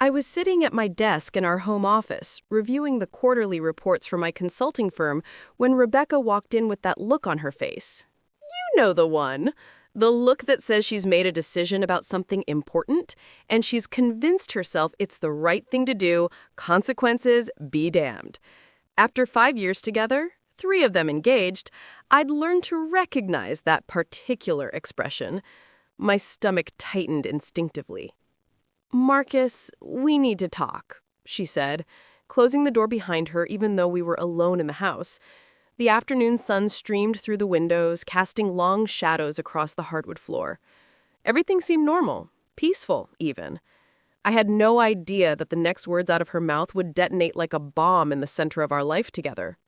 I was sitting at my desk in our home office, reviewing the quarterly reports for my consulting firm, when Rebecca walked in with that look on her face. You know the one. The look that says she's made a decision about something important, and she's convinced herself it's the right thing to do, consequences be damned. After 5 years together, 3 of them engaged, I'd learned to recognize that particular expression. My stomach tightened instinctively. "Marcus, we need to talk," she said, closing the door behind her even though we were alone in the house. The afternoon sun streamed through the windows, casting long shadows across the hardwood floor. Everything seemed normal, peaceful even. I had no idea that the next words out of her mouth would detonate like a bomb in the center of our life together.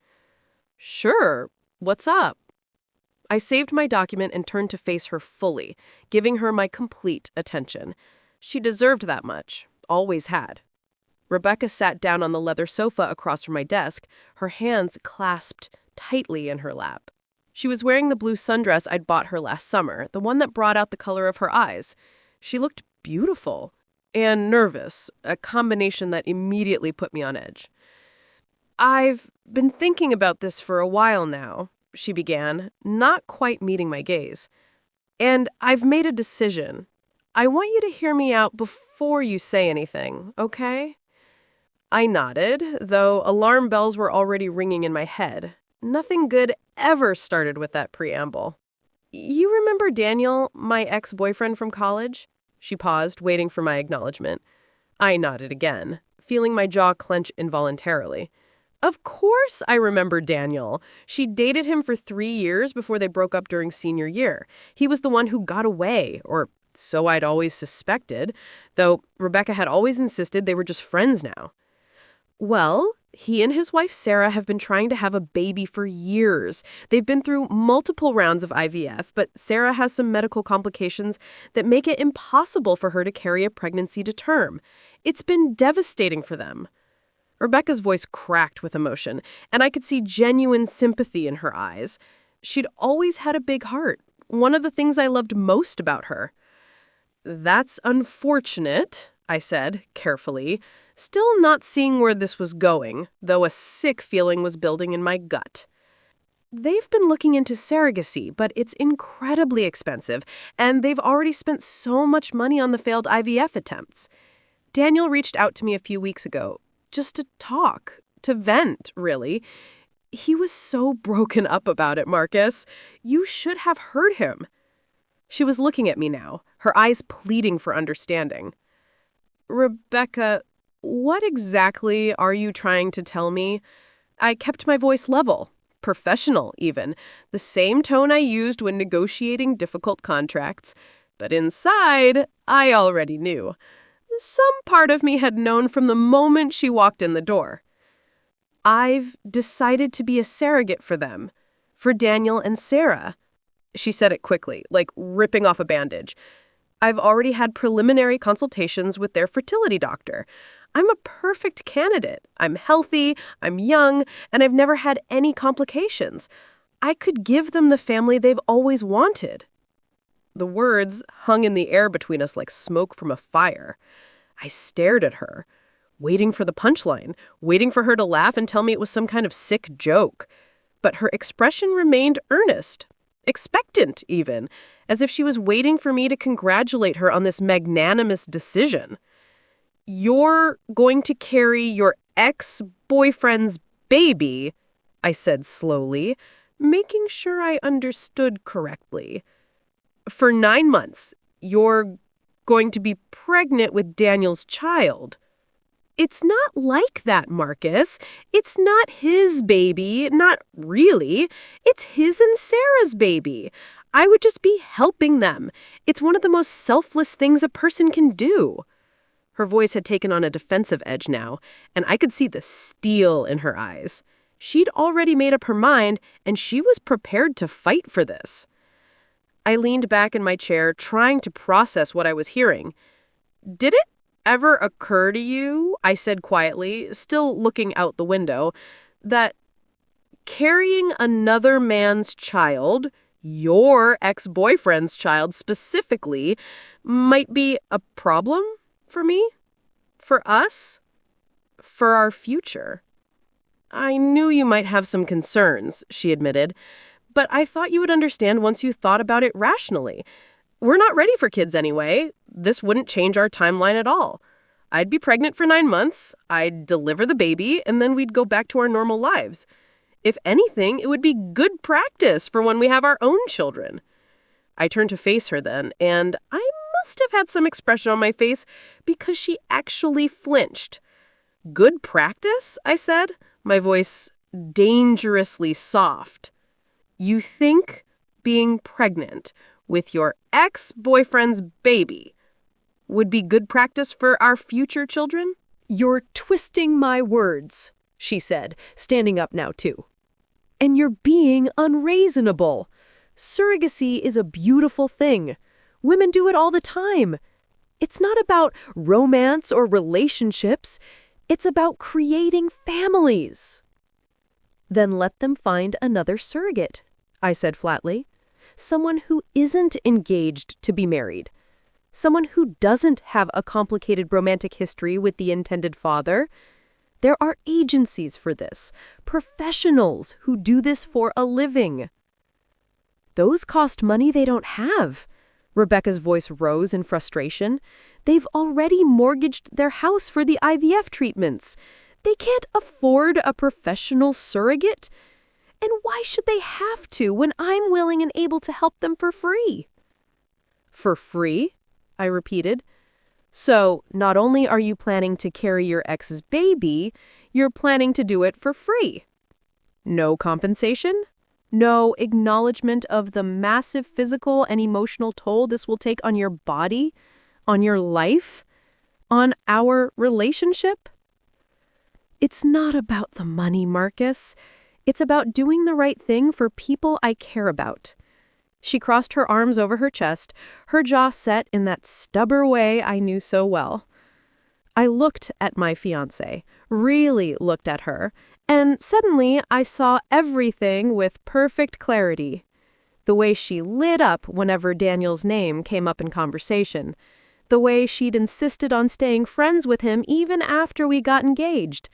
"Sure, what's up?" I saved my document and turned to face her fully, giving her my complete attention. She deserved that much, always had. Rebecca sat down on the leather sofa across from my desk, her hands clasped tightly in her lap. She was wearing the blue sundress I'd bought her last summer, the one that brought out the color of her eyes. She looked beautiful and nervous, a combination that immediately put me on edge. "I've been thinking about this for a while now," she began, not quite meeting my gaze. "And I've made a decision. I want you to hear me out before you say anything, okay?" I nodded, though alarm bells were already ringing in my head. Nothing good ever started with that preamble. "You remember Daniel, my ex-boyfriend from college?" She paused, waiting for my acknowledgement. I nodded again, feeling my jaw clench involuntarily. Of course I remember Daniel. She dated him for 3 years before they broke up during senior year. He was the one who got away, or so I'd always suspected, though Rebecca had always insisted they were just friends now. Well, he and his wife Sarah have been trying to have a baby for years. They've been through multiple rounds of IVF, but Sarah has some medical complications that make it impossible for her to carry a pregnancy to term. It's been devastating for them. Rebecca's voice cracked with emotion, and I could see genuine sympathy in her eyes. She'd always had a big heart, one of the things I loved most about her. "That's unfortunate," I said, carefully, still not seeing where this was going, though a sick feeling was building in my gut. "They've been looking into surrogacy, but it's incredibly expensive, and they've already spent so much money on the failed IVF attempts. Daniel reached out to me a few weeks ago, just to talk, to vent, really. He was so broken up about it, Marcus. You should have heard him." She was looking at me now, her eyes pleading for understanding. "Rebecca, what exactly are you trying to tell me?" I kept my voice level, professional even, the same tone I used when negotiating difficult contracts. But inside, I already knew. Some part of me had known from the moment she walked in the door. "I've decided to be a surrogate for them, for Daniel and Sarah." She said it quickly, like ripping off a bandage. "I've already had preliminary consultations with their fertility doctor. I'm a perfect candidate. I'm healthy, I'm young, and I've never had any complications. I could give them the family they've always wanted." The words hung in the air between us like smoke from a fire. I stared at her, waiting for the punchline, waiting for her to laugh and tell me it was some kind of sick joke. But her expression remained earnest, expectant even, as if she was waiting for me to congratulate her on this magnanimous decision. "You're going to carry your ex-boyfriend's baby," I said slowly, making sure I understood correctly. "For 9 months, you're going to be pregnant with Daniel's child." "It's not like that, Marcus. It's not his baby, not really. It's his and Sarah's baby. I would just be helping them. It's one of the most selfless things a person can do." Her voice had taken on a defensive edge now, and I could see the steel in her eyes. She'd already made up her mind, and she was prepared to fight for this. I leaned back in my chair, trying to process what I was hearing. "Did it ever occur to you," I said quietly, still looking out the window, "that carrying another man's child, your ex-boyfriend's child specifically, might be a problem for me?" For us? For our future. I knew you might have some concerns, she admitted, but I thought you would understand once you thought about it rationally. We're not ready for kids anyway. This wouldn't change our timeline at all. I'd be pregnant for 9 months, I'd deliver the baby, and then we'd go back to our normal lives. If anything, it would be good practice for when we have our own children. I turned to face her then, and I must have had some expression on my face because she actually flinched. Good practice? I said, my voice dangerously soft. You think being pregnant with your ex-boyfriend's baby would be good practice for our future children? You're twisting my words, she said, standing up now too. And you're being unreasonable. Surrogacy is a beautiful thing. Women do it all the time. It's not about romance or relationships. It's about creating families. Then let them find another surrogate, I said flatly. Someone who isn't engaged to be married. Someone who doesn't have a complicated romantic history with the intended father. There are agencies for this, professionals who do this for a living. Those cost money they don't have. Rebecca's voice rose in frustration. They've already mortgaged their house for the IVF treatments. They can't afford a professional surrogate. And why should they have to when I'm willing and able to help them for free? For free? I repeated. So, not only are you planning to carry your ex's baby, you're planning to do it for free. No compensation? No acknowledgement of the massive physical and emotional toll this will take on your body, on your life, on our relationship? It's not about the money, Marcus. It's about doing the right thing for people I care about. She crossed her arms over her chest, her jaw set in that stubborn way I knew so well. I looked at my fiancée, really looked at her, and suddenly I saw everything with perfect clarity. The way she lit up whenever Daniel's name came up in conversation. The way she'd insisted on staying friends with him even after we got engaged.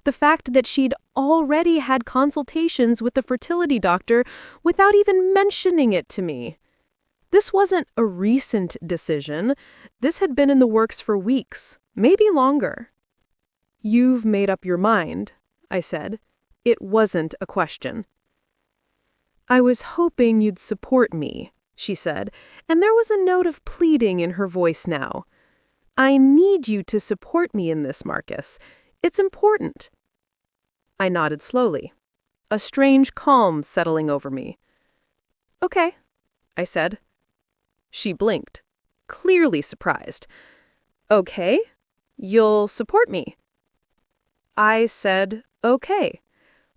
The fact that she'd already had consultations with the fertility doctor without even mentioning it to me. This wasn't a recent decision. This had been in the works for weeks, maybe longer. You've made up your mind, I said. It wasn't a question. I was hoping you'd support me, she said, and there was a note of pleading in her voice now. I need you to support me in this, Marcus. It's important. I nodded slowly, a strange calm settling over me. Okay, I said. She blinked, clearly surprised. Okay, you'll support me. I said, okay.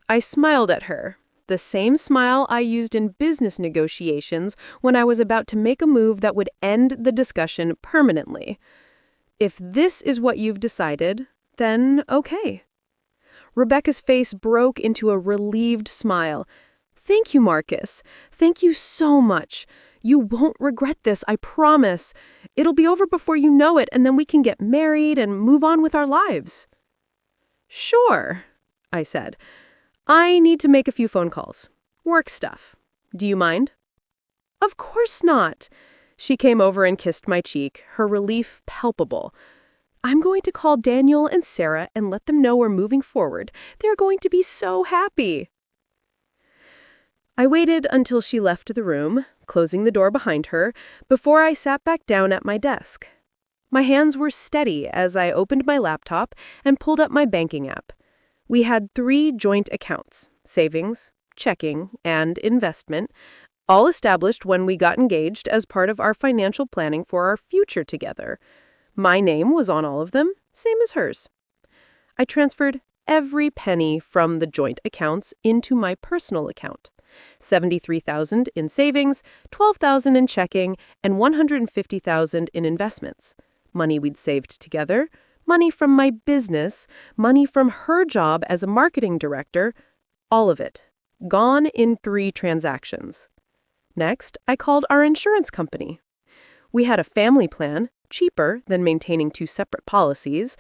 I smiled at her, the same smile I used in business negotiations when I was about to make a move that would end the discussion permanently. If this is what you've decided, then okay. Rebecca's face broke into a relieved smile. Thank you, Marcus. Thank you so much. You won't regret this, I promise. It'll be over before you know it, and then we can get married and move on with our lives. Sure, I said. I need to make a few phone calls. Work stuff. Do you mind? Of course not. She came over and kissed my cheek, her relief palpable. I'm going to call Daniel and Sarah and let them know we're moving forward. They're going to be so happy. I waited until she left the room, closing the door behind her, before I sat back down at my desk. My hands were steady as I opened my laptop and pulled up my banking app. We had 3 joint accounts, savings, checking, and investment, all established when we got engaged as part of our financial planning for our future together. My name was on all of them, same as hers. I transferred every penny from the joint accounts into my personal account. $73,000 in savings, $12,000 in checking, and $150,000 in investments. Money we'd saved together, money from my business, money from her job as a marketing director, all of it. Gone in 3 transactions. Next, I called our insurance company. We had a family plan, cheaper than maintaining two separate policies,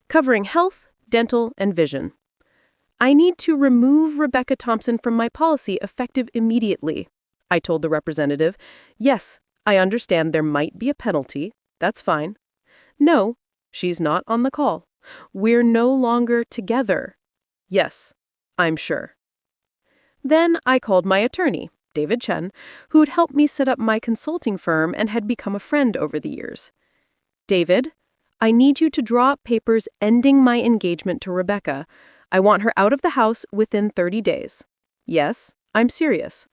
covering health, dental, and vision. I need to remove Rebecca Thompson from my policy effective immediately, I told the representative. Yes, I understand there might be a penalty. That's fine. No, she's not on the call. We're no longer together. Yes, I'm sure. Then I called my attorney, David Chen, who had helped me set up my consulting firm and had become a friend over the years. David, I need you to draw up papers ending my engagement to Rebecca. I want her out of the house within 30 days. Yes, I'm serious.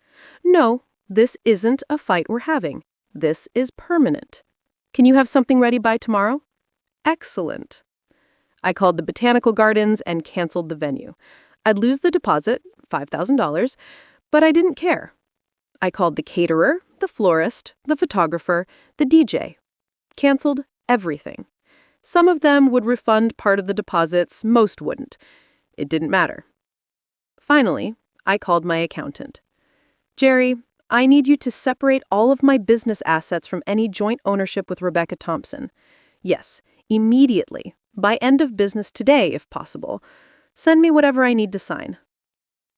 No, this isn't a fight we're having. This is permanent. Can you have something ready by tomorrow? Excellent. I called the Botanical Gardens and canceled the venue. I'd lose the deposit, $5,000, but I didn't care. I called the caterer, the florist, the photographer, the DJ. Canceled everything. Some of them would refund part of the deposits, most wouldn't. It didn't matter. Finally, I called my accountant. Jerry, I need you to separate all of my business assets from any joint ownership with Rebecca Thompson. Yes, immediately, by end of business today, if possible. Send me whatever I need to sign.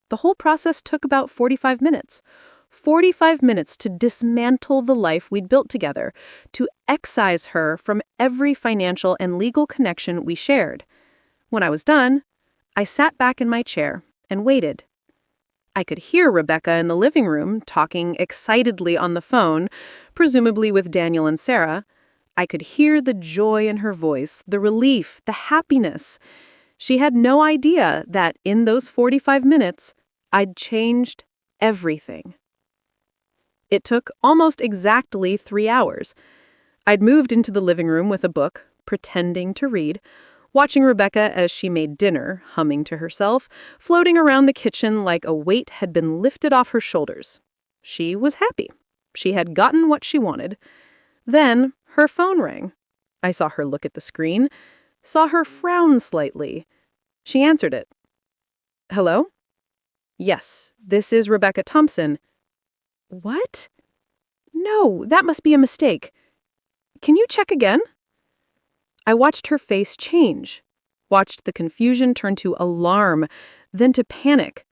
The whole process took about 45 minutes. 45 minutes to dismantle the life we'd built together, to excise her from every financial and legal connection we shared. When I was done, I sat back in my chair and waited. I could hear Rebecca in the living room talking excitedly on the phone, presumably with Daniel and Sarah. I could hear the joy in her voice, the relief, the happiness. She had no idea that in those 45 minutes, I'd changed everything. It took almost exactly 3 hours. I'd moved into the living room with a book, pretending to read, watching Rebecca as she made dinner, humming to herself, floating around the kitchen like a weight had been lifted off her shoulders. She was happy. She had gotten what she wanted. Then her phone rang. I saw her look at the screen, saw her frown slightly. She answered it. Hello? Yes, this is Rebecca Thompson. What? No, that must be a mistake. Can you check again? I watched her face change, watched the confusion turn to alarm, then to panic.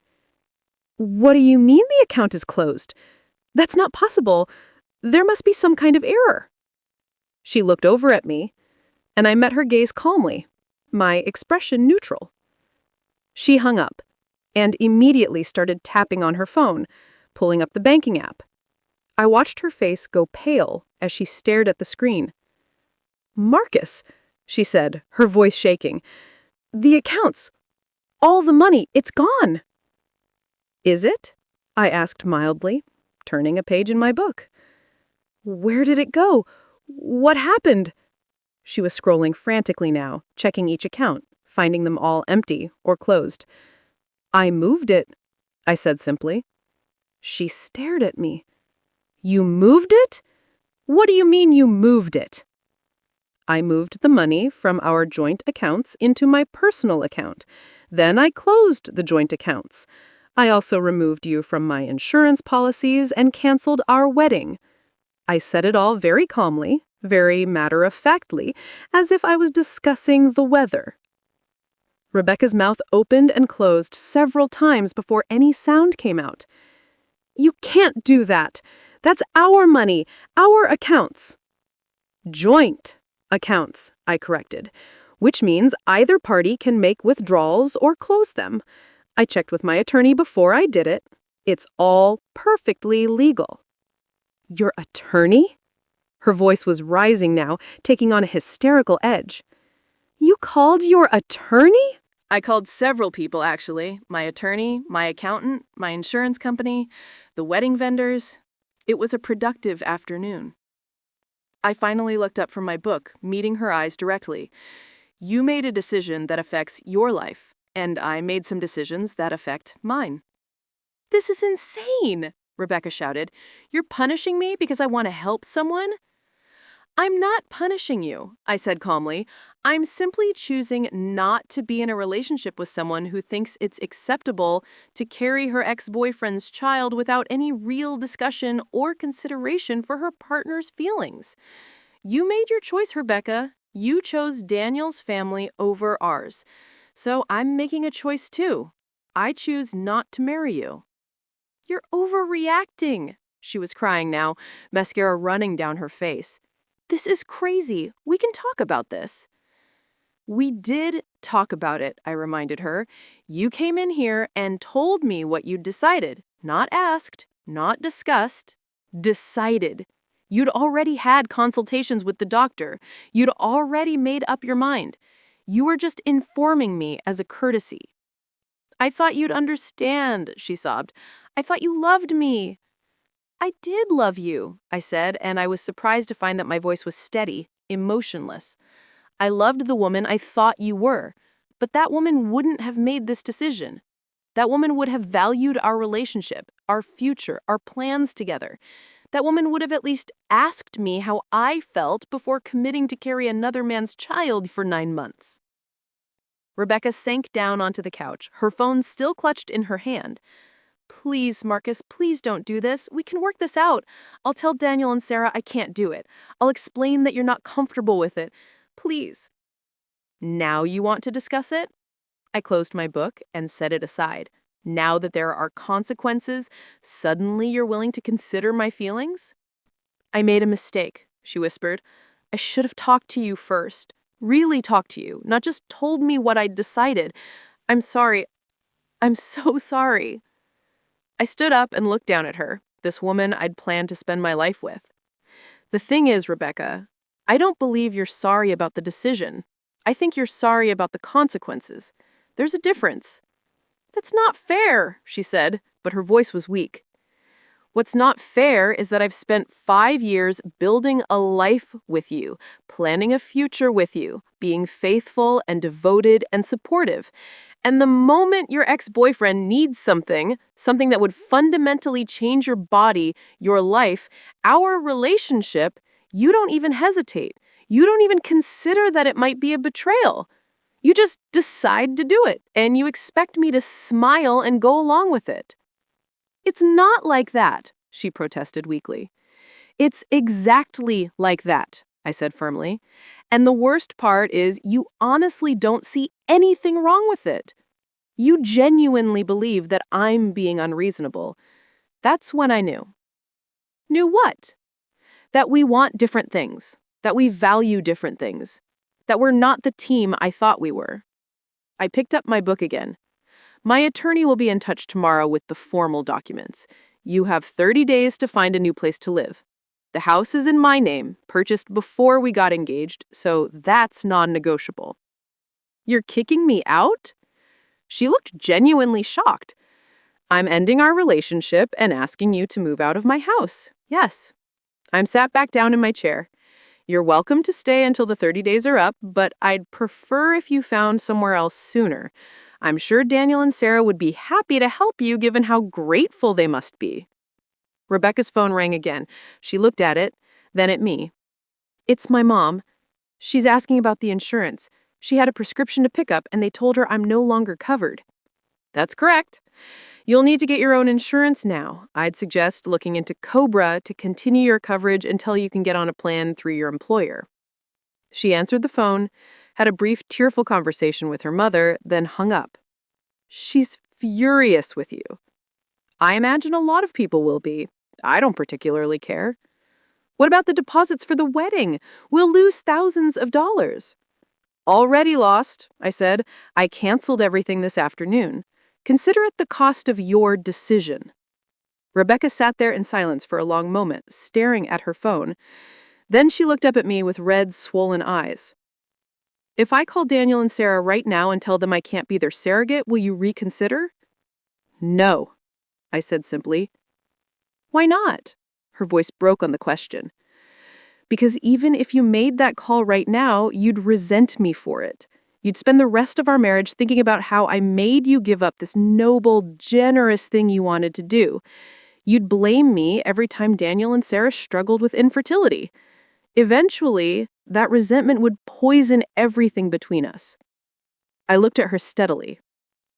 What do you mean the account is closed? That's not possible. There must be some kind of error. She looked over at me, and I met her gaze calmly, my expression neutral. She hung up and immediately started tapping on her phone, pulling up the banking app. I watched her face go pale as she stared at the screen. Marcus, she said, her voice shaking. The accounts. All the money, it's gone. Is it? I asked mildly, turning a page in my book. Where did it go? What happened? She was scrolling frantically now, checking each account, finding them all empty or closed. I moved it, I said simply. She stared at me. You moved it? What do you mean you moved it? I moved the money from our joint accounts into my personal account. Then I closed the joint accounts. I also removed you from my insurance policies and canceled our wedding. I said it all very calmly, very matter-of-factly, as if I was discussing the weather. Rebecca's mouth opened and closed several times before any sound came out. You can't do that. That's our money, our accounts. Joint accounts, I corrected, which means either party can make withdrawals or close them. I checked with my attorney before I did it. It's all perfectly legal. Your attorney? Her voice was rising now, taking on a hysterical edge. You called your attorney? I called several people, actually. My attorney, my accountant, my insurance company, the wedding vendors. It was a productive afternoon. I finally looked up from my book, meeting her eyes directly. You made a decision that affects your life, and I made some decisions that affect mine. This is insane, Rebecca shouted. You're punishing me because I want to help someone? I'm not punishing you, I said calmly. I'm simply choosing not to be in a relationship with someone who thinks it's acceptable to carry her ex-boyfriend's child without any real discussion or consideration for her partner's feelings. You made your choice, Rebecca. You chose Daniel's family over ours. So I'm making a choice too. I choose not to marry you. You're overreacting. She was crying now, mascara running down her face. This is crazy. We can talk about this. We did talk about it, I reminded her. You came in here and told me what you'd decided. Not asked, not discussed. Decided. You'd already had consultations with the doctor. You'd already made up your mind. You were just informing me as a courtesy. I thought you'd understand, she sobbed. I thought you loved me. I did love you, I said, and I was surprised to find that my voice was steady, emotionless. I loved the woman I thought you were, but that woman wouldn't have made this decision. That woman would have valued our relationship, our future, our plans together. That woman would have at least asked me how I felt before committing to carry another man's child for 9 months. Rebecca sank down onto the couch, her phone still clutched in her hand. Please, Marcus, please don't do this. We can work this out. I'll tell Daniel and Sarah I can't do it. I'll explain that you're not comfortable with it. Please. Now you want to discuss it? I closed my book and set it aside. Now that there are consequences, suddenly you're willing to consider my feelings? I made a mistake, she whispered. I should have talked to you first. Really talked to you, not just told me what I'd decided. I'm sorry. I'm so sorry. I stood up and looked down at her, this woman I'd planned to spend my life with. The thing is, Rebecca, I don't believe you're sorry about the decision. I think you're sorry about the consequences. There's a difference. That's not fair, she said, but her voice was weak. What's not fair is that I've spent 5 years building a life with you, planning a future with you, being faithful and devoted and supportive. And the moment your ex-boyfriend needs something that would fundamentally change your body, your life, our relationship, you don't even hesitate. You don't even consider that it might be a betrayal. You just decide to do it, and you expect me to smile and go along with it. It's not like that, she protested weakly. It's exactly like that, I said firmly. And the worst part is you honestly don't see anything wrong with it. You genuinely believe that I'm being unreasonable. That's when I knew. Knew what? That we want different things, that we value different things, that we're not the team I thought we were. I picked up my book again. My attorney will be in touch tomorrow with the formal documents. You have 30 days to find a new place to live. The house is in my name, purchased before we got engaged, so that's non-negotiable. You're kicking me out? She looked genuinely shocked. I'm ending our relationship and asking you to move out of my house. Yes. I'm sat back down in my chair. You're welcome to stay until the 30 days are up, but I'd prefer if you found somewhere else sooner. I'm sure Daniel and Sarah would be happy to help you given how grateful they must be. Rebecca's phone rang again. She looked at it, then at me. It's my mom. She's asking about the insurance. She had a prescription to pick up, and they told her I'm no longer covered. That's correct. You'll need to get your own insurance now. I'd suggest looking into COBRA to continue your coverage until you can get on a plan through your employer. She answered the phone, had a brief tearful conversation with her mother, then hung up. She's furious with you. I imagine a lot of people will be. I don't particularly care. What about the deposits for the wedding? We'll lose thousands of dollars. Already lost, I said. I canceled everything this afternoon. Consider it the cost of your decision. Rebecca sat there in silence for a long moment, staring at her phone. Then she looked up at me with red, swollen eyes. If I call Daniel and Sarah right now and tell them I can't be their surrogate, will you reconsider? No, I said simply. Why not? Her voice broke on the question. Because even if you made that call right now, you'd resent me for it. You'd spend the rest of our marriage thinking about how I made you give up this noble, generous thing you wanted to do. You'd blame me every time Daniel and Sarah struggled with infertility. Eventually, that resentment would poison everything between us. I looked at her steadily.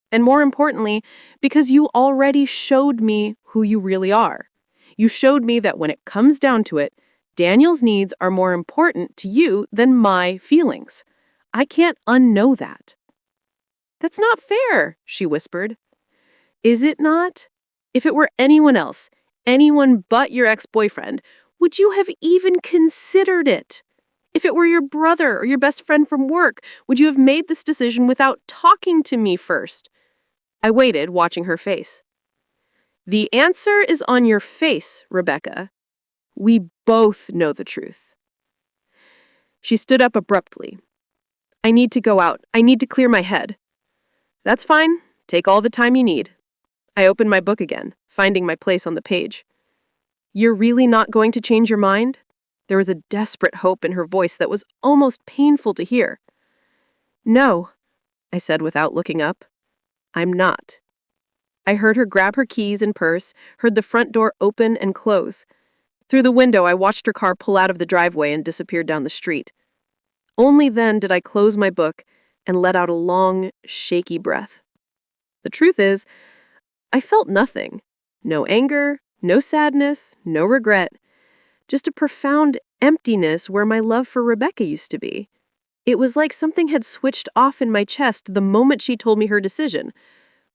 And more importantly, because you already showed me who you really are. You showed me that when it comes down to it, Daniel's needs are more important to you than my feelings. I can't unknow that. That's not fair, she whispered. Is it not? If it were anyone else, anyone but your ex-boyfriend, would you have even considered it? If it were your brother or your best friend from work, would you have made this decision without talking to me first? I waited, watching her face. The answer is on your face, Rebecca. We both know the truth. She stood up abruptly. I need to go out. I need to clear my head. That's fine. Take all the time you need. I opened my book again, finding my place on the page. You're really not going to change your mind? There was a desperate hope in her voice that was almost painful to hear. No, I said without looking up. I'm not. I heard her grab her keys and purse, heard the front door open and close. Through the window, I watched her car pull out of the driveway and disappear down the street. Only then did I close my book and let out a long, shaky breath. The truth is, I felt nothing. No anger, no sadness, no regret. Just a profound emptiness where my love for Rebecca used to be. It was like something had switched off in my chest the moment she told me her decision.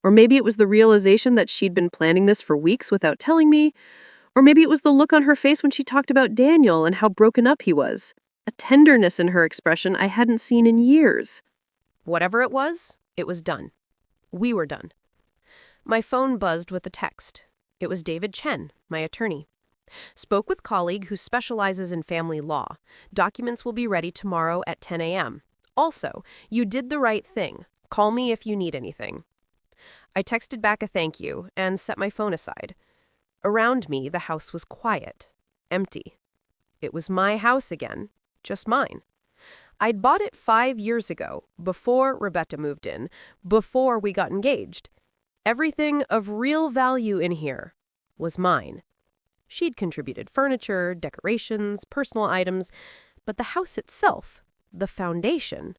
Or maybe it was the realization that she'd been planning this for weeks without telling me. Or maybe it was the look on her face when she talked about Daniel and how broken up he was. A tenderness in her expression I hadn't seen in years. Whatever it was done. We were done. My phone buzzed with a text. It was David Chen, my attorney. Spoke with colleague who specializes in family law. Documents will be ready tomorrow at 10 a.m. Also, you did the right thing. Call me if you need anything. I texted back a thank you and set my phone aside. Around me, the house was quiet, empty. It was my house again, just mine. I'd bought it 5 years ago, before Rebecca moved in, before we got engaged. Everything of real value in here was mine. She'd contributed furniture, decorations, personal items, but the house itself, the foundation,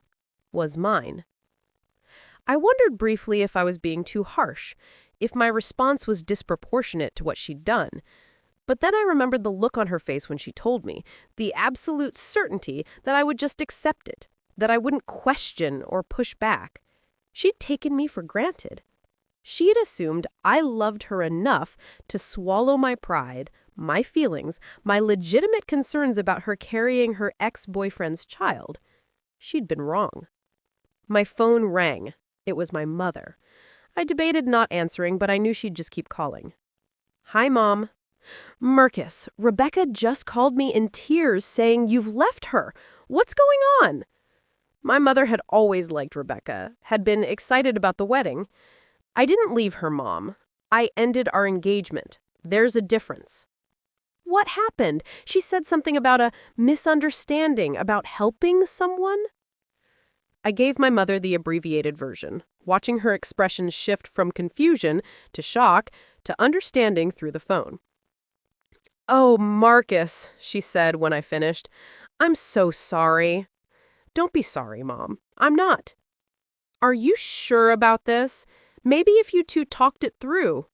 was mine. I wondered briefly if I was being too harsh, if my response was disproportionate to what she'd done. But then I remembered the look on her face when she told me, the absolute certainty that I would just accept it, that I wouldn't question or push back. She'd taken me for granted. She had assumed I loved her enough to swallow my pride, my feelings, my legitimate concerns about her carrying her ex-boyfriend's child. She'd been wrong. My phone rang. It was my mother. I debated not answering, but I knew she'd just keep calling. Hi, Mom. Marcus, Rebecca just called me in tears saying you've left her. What's going on? My mother had always liked Rebecca, had been excited about the wedding. I didn't leave her, Mom. I ended our engagement. There's a difference. What happened? She said something about a misunderstanding, about helping someone? I gave my mother the abbreviated version, watching her expression shift from confusion to shock to understanding through the phone. Oh, Marcus, she said when I finished. I'm so sorry. Don't be sorry, Mom. I'm not. Are you sure about this? Maybe if you two talked it through.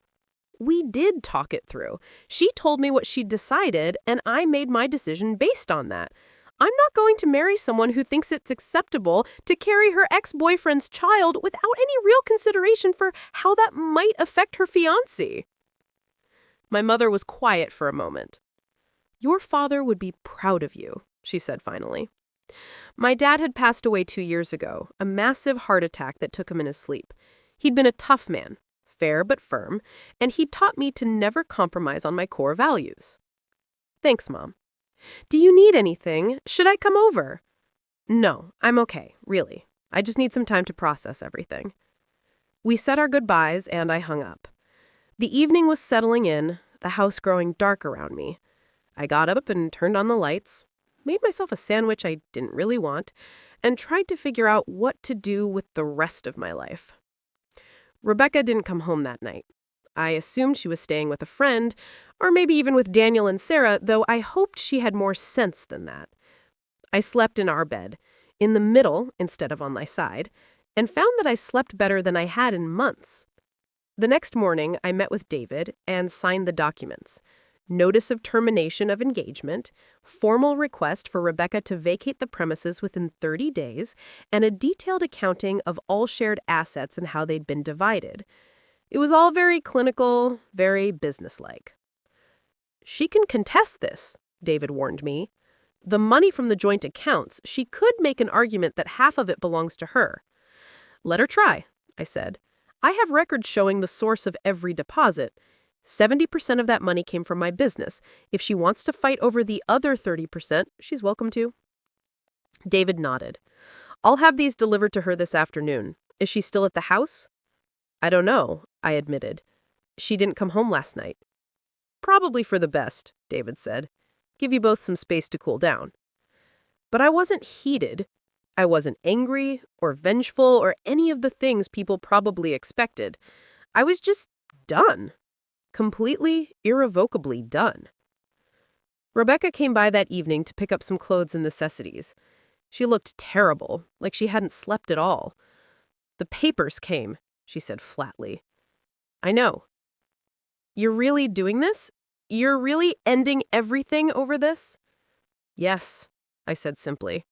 We did talk it through. She told me what she'd decided, and I made my decision based on that. I'm not going to marry someone who thinks it's acceptable to carry her ex-boyfriend's child without any real consideration for how that might affect her fiancé. My mother was quiet for a moment. Your father would be proud of you, she said finally. My dad had passed away 2 years ago, a massive heart attack that took him in his sleep. He'd been a tough man, fair but firm, and he taught me to never compromise on my core values. Thanks, Mom. Do you need anything? Should I come over? No, I'm okay, really. I just need some time to process everything. We said our goodbyes and I hung up. The evening was settling in, the house growing dark around me. I got up and turned on the lights, made myself a sandwich I didn't really want, and tried to figure out what to do with the rest of my life. Rebecca didn't come home that night. I assumed she was staying with a friend, or maybe even with Daniel and Sarah, though I hoped she had more sense than that. I slept in our bed, in the middle instead of on my side, and found that I slept better than I had in months. The next morning, I met with David and signed the documents. notice of termination of engagement, formal request for Rebecca to vacate the premises within 30 days, and a detailed accounting of all shared assets and how they'd been divided. It was all very clinical, very businesslike. "She can contest this," David warned me. "The money from the joint accounts, she could make an argument that half of it belongs to her." "Let her try," I said. "I have records showing the source of every deposit. 70% of that money came from my business. If she wants to fight over the other 30%, she's welcome to." David nodded. "I'll have these delivered to her this afternoon. Is she still at the house?" "I don't know," I admitted. "She didn't come home last night." "Probably for the best," David said. "Give you both some space to cool down." But I wasn't heated. I wasn't angry or vengeful or any of the things people probably expected. I was just done. Completely, irrevocably done. Rebecca came by that evening to pick up some clothes and necessities. She looked terrible, like she hadn't slept at all. "The papers came," she said flatly. "I know." "You're really doing this? You're really ending everything over this?" "Yes," I said simply.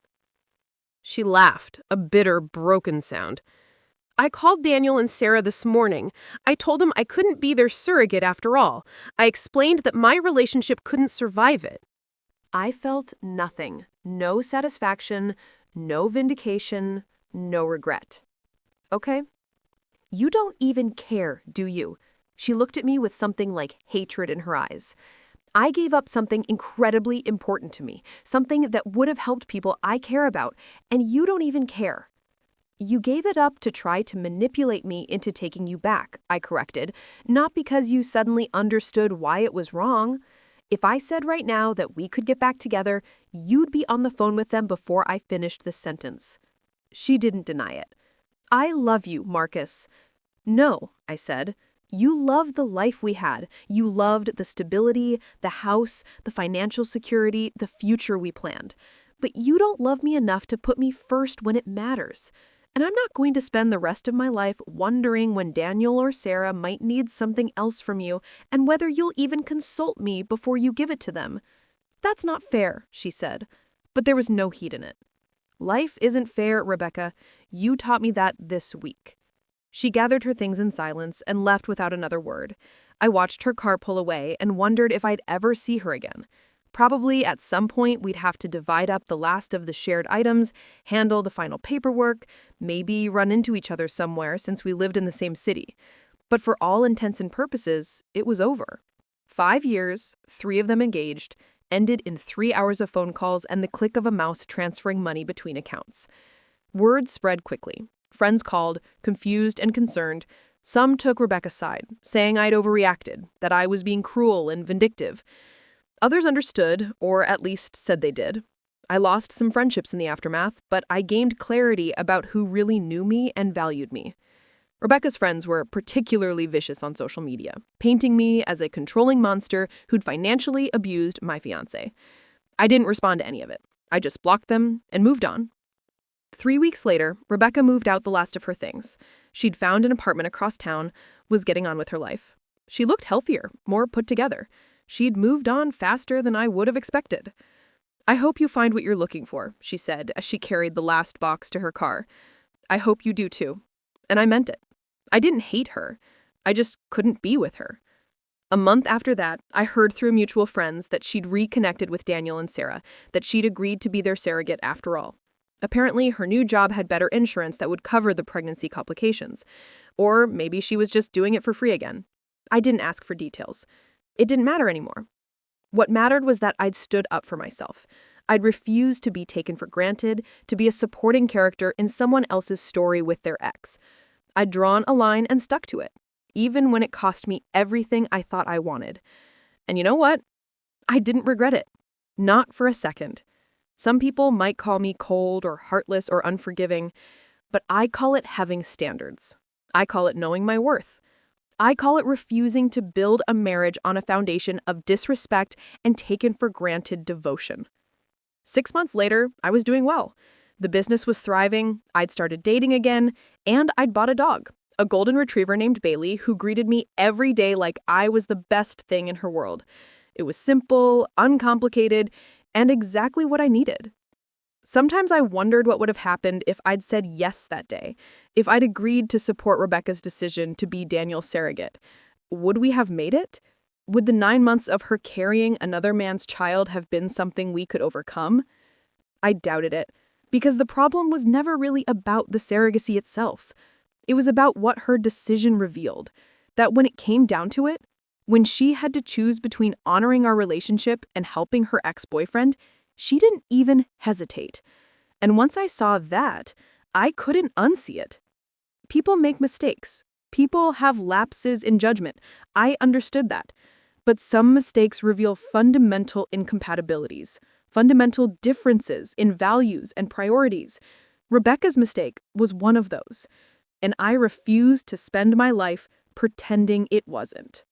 She laughed, a bitter, broken sound. "I called Daniel and Sarah this morning. I told them I couldn't be their surrogate after all. I explained that my relationship couldn't survive it." I felt nothing. No satisfaction, no vindication, no regret. "Okay. You don't even care, do you?" She looked at me with something like hatred in her eyes. "I gave up something incredibly important to me, something that would have helped people I care about, and you don't even care." "You gave it up to try to manipulate me into taking you back," I corrected, "not because you suddenly understood why it was wrong. If I said right now that we could get back together, you'd be on the phone with them before I finished the sentence." She didn't deny it. "I love you, Marcus." "No," I said. "You loved the life we had. You loved the stability, the house, the financial security, the future we planned. But you don't love me enough to put me first when it matters. And I'm not going to spend the rest of my life wondering when Daniel or Sarah might need something else from you and whether you'll even consult me before you give it to them." "That's not fair," she said. But there was no heat in it. "Life isn't fair, Rebecca. You taught me that this week." She gathered her things in silence and left without another word. I watched her car pull away and wondered if I'd ever see her again. Probably at some point we'd have to divide up the last of the shared items, handle the final paperwork, maybe run into each other somewhere since we lived in the same city. But for all intents and purposes, it was over. 5 years, 3 of them engaged, ended in 3 hours of phone calls and the click of a mouse transferring money between accounts. Word spread quickly. Friends called, confused and concerned. Some took Rebecca's side, saying I'd overreacted, that I was being cruel and vindictive. Others understood, or at least said they did. I lost some friendships in the aftermath, but I gained clarity about who really knew me and valued me. Rebecca's friends were particularly vicious on social media, painting me as a controlling monster who'd financially abused my fiancé. I didn't respond to any of it. I just blocked them and moved on. 3 weeks later, Rebecca moved out the last of her things. She'd found an apartment across town, was getting on with her life. She looked healthier, more put together. She'd moved on faster than I would have expected. "I hope you find what you're looking for," she said as she carried the last box to her car. "I hope you do too." And I meant it. I didn't hate her. I just couldn't be with her. A month after that, I heard through mutual friends that she'd reconnected with Daniel and Sarah, that she'd agreed to be their surrogate after all. Apparently, her new job had better insurance that would cover the pregnancy complications. Or maybe she was just doing it for free again. I didn't ask for details. It didn't matter anymore. What mattered was that I'd stood up for myself. I'd refused to be taken for granted, to be a supporting character in someone else's story with their ex. I'd drawn a line and stuck to it, even when it cost me everything I thought I wanted. And you know what? I didn't regret it. Not for a second. Some people might call me cold or heartless or unforgiving, but I call it having standards. I call it knowing my worth. I call it refusing to build a marriage on a foundation of disrespect and taken for granted devotion. 6 months later, I was doing well. The business was thriving, I'd started dating again, and I'd bought a dog, a golden retriever named Bailey, who greeted me every day like I was the best thing in her world. It was simple, uncomplicated, and exactly what I needed. Sometimes I wondered what would have happened if I'd said yes that day, if I'd agreed to support Rebecca's decision to be Daniel's surrogate. Would we have made it? Would the 9 months of her carrying another man's child have been something we could overcome? I doubted it, because the problem was never really about the surrogacy itself. It was about what her decision revealed, that when it came down to it, when she had to choose between honoring our relationship and helping her ex-boyfriend, she didn't even hesitate. And once I saw that, I couldn't unsee it. People make mistakes. People have lapses in judgment. I understood that. But some mistakes reveal fundamental incompatibilities, fundamental differences in values and priorities. Rebecca's mistake was one of those, and I refused to spend my life pretending it wasn't.